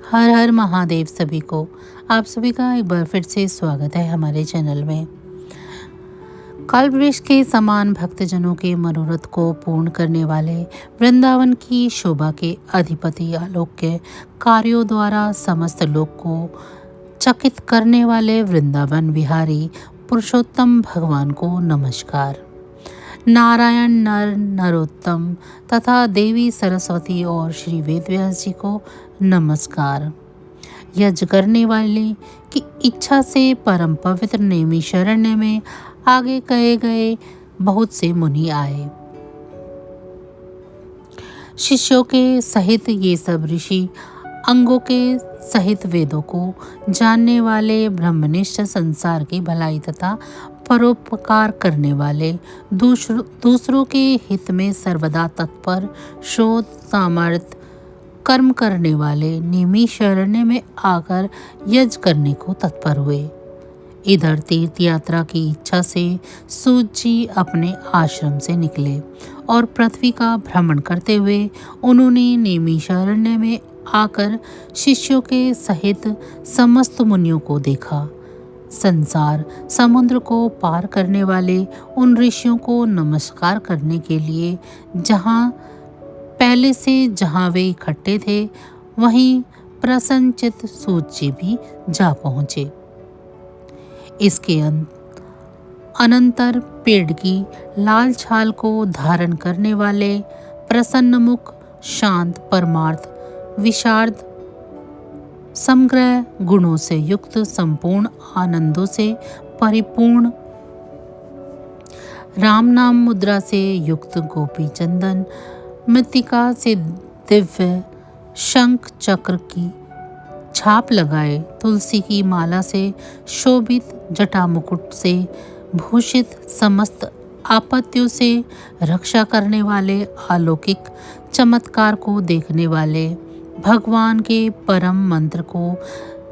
हर हर महादेव सभी को। आप सभी का एक बार फिर से स्वागत है हमारे चैनल में। कल्पवृक्ष के समान भक्तजनों के मनोरथ को पूर्ण करने वाले वृंदावन की शोभा के अधिपति अलौक्य कार्यों द्वारा समस्त लोक को चकित करने वाले वृंदावन विहारी पुरुषोत्तम भगवान को नमस्कार। नारायण नर नरोत्तम तथा देवी सरस्वती और श्री वेदव्यास जी को नमस्कार। यज्ञ करने वाले की इच्छा से परम पवित्र नैमिषारण्य में आगे कहे गए बहुत से मुनि आए। शिष्यों के सहित ये सब ऋषि अंगों के सहित वेदों को जानने वाले ब्रह्मनिष्ठ, संसार की भलाई तथा परोपकार करने वाले, दूसरों के हित में सर्वदा तत्पर, शोध सामर्थ्य कर्म करने वाले नैमिषारण्य में आकर यज्ञ करने को तत्पर हुए। इधर तीर्थ यात्रा की इच्छा से सूत जी अपने आश्रम से निकले और पृथ्वी का भ्रमण करते हुए उन्होंने नैमिषारण्य में आकर शिष्यों के सहित समस्त मुनियों को देखा। संसार समुद्र को पार करने वाले उन ऋषियों को नमस्कार करने के लिए जहाँ वे इकट्ठे थे वहीं प्रसन्नचित्त सूत जी भी जा पहुँचे। इसके अनंतर पेड़ की लाल छाल को धारण करने वाले प्रसन्नमुख, शांत, परमार्थ, विशारद, समग्र गुणों से युक्त, संपूर्ण आनंदों से परिपूर्ण, राम नाम मुद्रा से युक्त, गोपी चंदन मृत्तिका से दिव्य शंख चक्र की छाप लगाए, तुलसी की माला से शोभित, जटा मुकुट से भूषित, समस्त आपत्तियों से रक्षा करने वाले अलौकिक चमत्कार को देखने वाले, भगवान के परम मंत्र को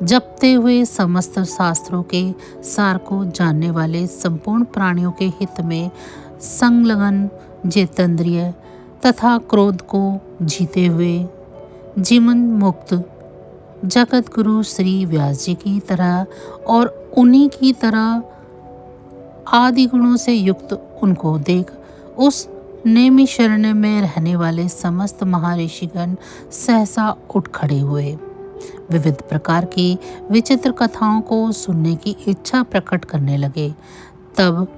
जपते हुए समस्त शास्त्रों के सार को जानने वाले, संपूर्ण प्राणियों के हित में संलग्न, जितेंद्रिय तथा क्रोध को जीते हुए जीवन मुक्त जगत गुरु श्री व्यास जी की तरह और उन्हीं की तरह आदि गुणों से युक्त उनको देख उस नैमिषारण्य में रहने वाले समस्त महर्षिगण सहसा उठ खड़े हुए। विविध प्रकार की विचित्र कथाओं को सुनने की इच्छा प्रकट करने लगे। तब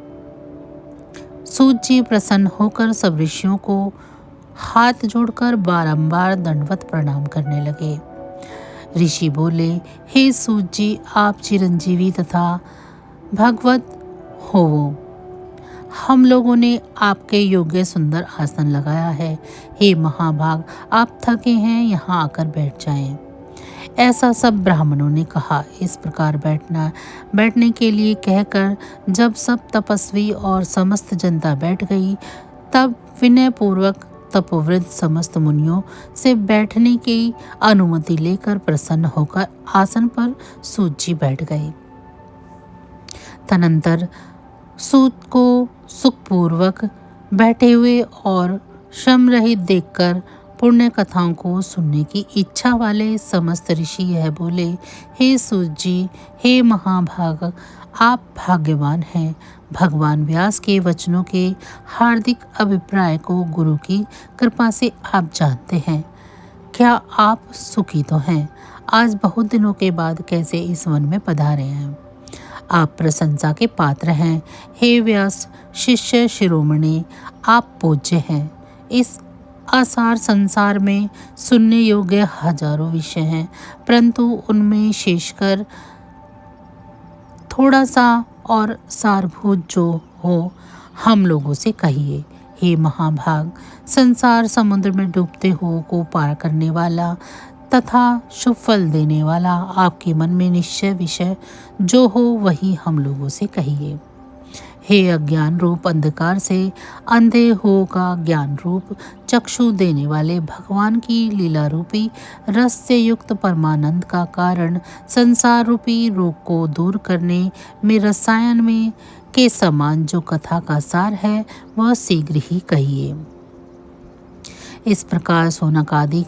सूत जी प्रसन्न होकर सब ऋषियों को हाथ जोड़कर बारंबार दंडवत प्रणाम करने लगे। ऋषि बोले, हे सूत जी, आप चिरंजीवी तथा भगवत होवो। हम लोगों ने आपके योग्य सुंदर आसन लगाया है। हे महाभाग, आप थके हैं, यहाँ आकर बैठ जाएं। ऐसा सब ब्राह्मणों ने कहा। इस प्रकार बैठने के लिए कहकर जब सब तपस्वी और समस्त जनता बैठ गई, तब विनय पूर्वक तपोवृद्ध समस्त मुनियों से बैठने की अनुमति लेकर प्रसन्न होकर आसन पर सूत जी बैठ गए। तदनंतर सूत को सुखपूर्वक बैठे हुए और श्रम रहित देखकर पुण्य कथाओं को सुनने की इच्छा वाले समस्त ऋषि यह बोले, हे सूत जी, हे महाभाग, आप भाग्यवान हैं। भगवान व्यास के वचनों के हार्दिक अभिप्राय को गुरु की कृपा से आप जानते हैं। क्या आप सुखी तो हैं? आज बहुत दिनों के बाद कैसे इस वन में पधारे हैं? आप प्रशंसा के पात्र हैं। हे व्यास शिष्य शिरोमणि, आप पूज्य हैं। इस असार संसार में सुनने योग्य हजारों विषय हैं, परंतु उनमें शेषकर थोड़ा सा और सारभूत जो हो हम लोगों से कहिए। हे महाभाग, संसार समुद्र में डूबते हो को पार करने वाला तथा शुभ फल देने वाला आपके मन में निश्चय विषय जो हो वही हम लोगों से कहिए। हे अज्ञान रूप अंधकार से अंधे हो का ज्ञान रूप चक्षु देने वाले भगवान की लीला रूपी रस से युक्त परमानंद का कारण, संसार रूपी रोग को दूर करने में रसायन में के समान जो कथा का सार है वह शीघ्र ही कहिए। इस प्रकार शौनक आदि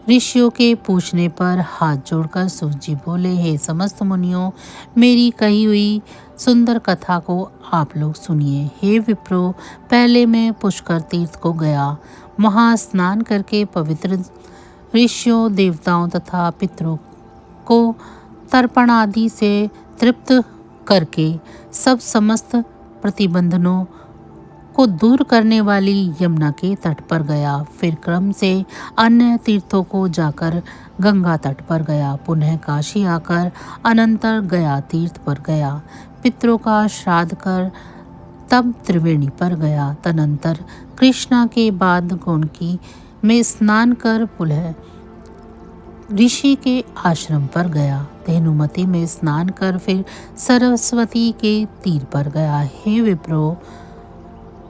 ऋषियों के पूछने पर हाथ जोड़कर सूत जी बोले, हे समस्त मुनियों, मेरी कही हुई सुंदर कथा को आप लोग सुनिए। हे विप्रो, पहले मैं पुष्कर तीर्थ को गया। वहाँ स्नान करके पवित्र ऋषियों, देवताओं तथा पितरों को तर्पण आदि से तृप्त करके सब समस्त प्रतिबंधनों को दूर करने वाली यमुना के तट पर गया। फिर क्रम से अन्य तीर्थों को जाकर गंगा तट पर गया। पुनः काशी आकर अनंतर गया तीर्थ पर गया। पितरों का श्राद्ध कर तब त्रिवेणी पर गया। तदनंतर कृष्णा के बाद गोनकी में स्नान कर पुनः ऋषि के आश्रम पर गया। धेनुमती में स्नान कर फिर सरस्वती के तीर पर गया। हे विप्रो,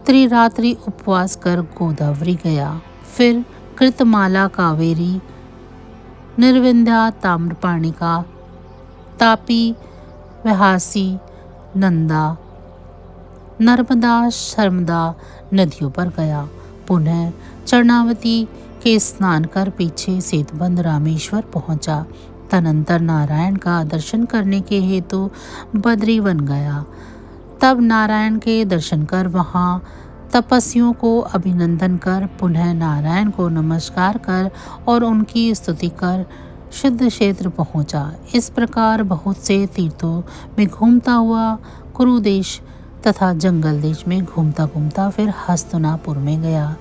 त्रिरात्रि उपवास कर गोदावरी गया। फिर कृतमाला, कावेरी, निर्विंध्या, ताम्रपाणिका, तापी, व्यासी, नंदा, नर्मदा, शर्मदा नदियों पर गया। पुनः चरणावती के स्नान कर पीछे सेतुबंध रामेश्वर पहुंचा। तदनंतर नारायण का दर्शन करने के हेतु बद्रीवन गया। तब नारायण के दर्शन कर वहाँ तपस्वियों को अभिनंदन कर पुनः नारायण को नमस्कार कर और उनकी स्तुति कर शुद्ध क्षेत्र पहुँचा। इस प्रकार बहुत से तीर्थों में घूमता हुआ कुरुदेश तथा जंगल देश में घूमता घूमता फिर हस्तिनापुर में गया।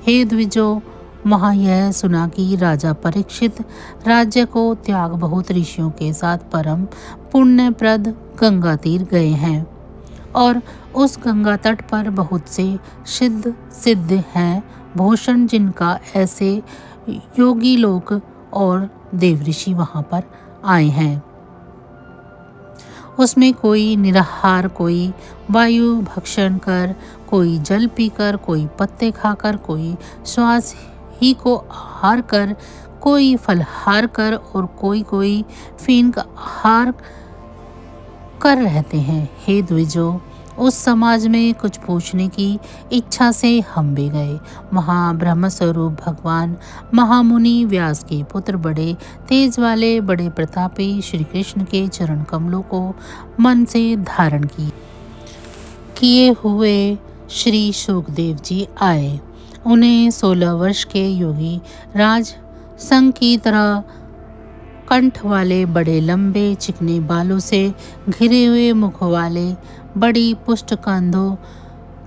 हे द्विजो, वहाँ यह सुना कि राजा परीक्षित राज्य को त्याग बहुत ऋषियों के साथ परम पुण्यप्रद गंगा तीर गए हैं और उस गंगा तट पर बहुत से सिद्ध हैं भूषण, जिनका ऐसे योगी लोग और देवऋषि वहाँ पर आए हैं। उसमें कोई निराहार, कोई वायु भक्षण कर, कोई जल पीकर, कोई पत्ते खाकर, कोई श्वास ही को आहार कर, कोई फलहार कर और कोई फीन का आहार कर रहते हैं। हे द्विजो, उस समाज में कुछ पूछने की इच्छा से हम भी गए। वहाँ ब्रह्म स्वरूप भगवान महामुनि व्यास के पुत्र, बड़े तेज वाले, बड़े प्रतापी श्री कृष्ण के चरण कमलों को मन से धारण किए हुए श्री शुकदेव जी आए। उन्हें 16 वर्ष के योगी राज संघ की तरह कंठ वाले, बड़े लंबे चिकने बालों से घिरे हुए मुख वाले, बड़ी पुष्ट कंधों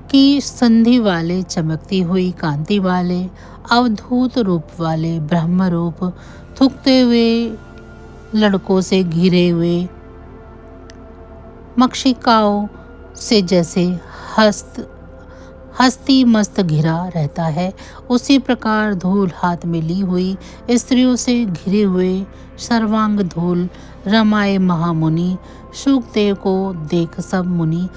की संधि वाले, चमकती हुई कांति वाले, अवधूत रूप वाले, ब्रह्म रूप थूकते हुए लड़कों से घिरे हुए, मक्षिकाओं से जैसे हस्ती मस्त घिरा रहता है, उसी प्रकार धूल हाथ में ली हुई स्त्रियों से घिरे हुए सर्वांग धूल रमाए महामुनि शुकदेव को देख सब मुनि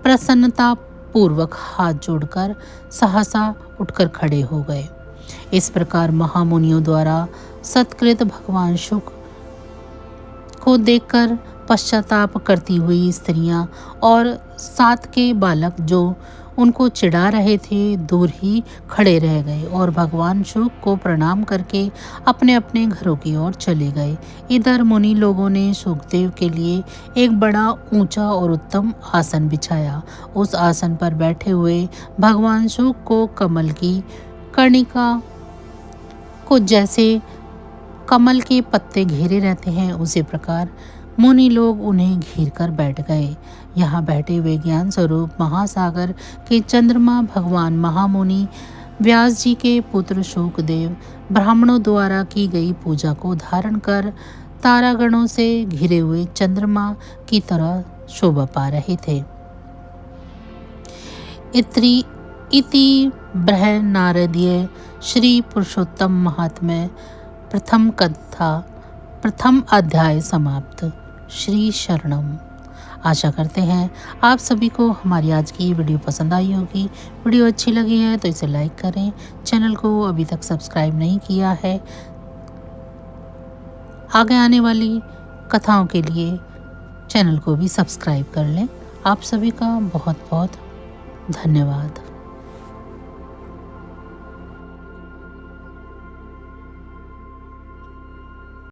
प्रसन्नता पूर्वक हाथ जोड़कर सहसा उठकर खड़े हो गए। इस प्रकार महामुनियों द्वारा सत्कृत भगवान शुक को देखकर पश्चाताप करती हुई स्त्रियां और सात के बालक जो उनको चिढ़ा रहे थे, दूर ही खड़े रह गए और भगवान शुक को प्रणाम करके अपने अपने घरों की ओर चले गए। इधर मुनि लोगों ने शुकदेव के लिए एक बड़ा ऊंचा और उत्तम आसन बिछाया। उस आसन पर बैठे हुए भगवान शुक को कमल की कर्णिका को जैसे कमल के पत्ते घेरे रहते हैं, उसी प्रकार मुनि लोग उन्हें घेर कर बैठ गए। यहाँ बैठे हुए ज्ञान स्वरूप महासागर के चंद्रमा भगवान महामुनि व्यास जी के पुत्र शुकदेव ब्राह्मणों द्वारा की गई पूजा को धारण कर तारागणों से घिरे हुए चंद्रमा की तरह शोभा पा रहे थे। इति ब्रह नारदीय श्री पुरुषोत्तम महात्म्य प्रथम अध्याय समाप्त। श्री शरणम। आशा करते हैं आप सभी को हमारी आज की वीडियो पसंद आई होगी। वीडियो अच्छी लगी है तो इसे लाइक करें। चैनल को अभी तक सब्सक्राइब नहीं किया है, आगे आने वाली कथाओं के लिए चैनल को भी सब्सक्राइब कर लें। आप सभी का बहुत बहुत धन्यवाद।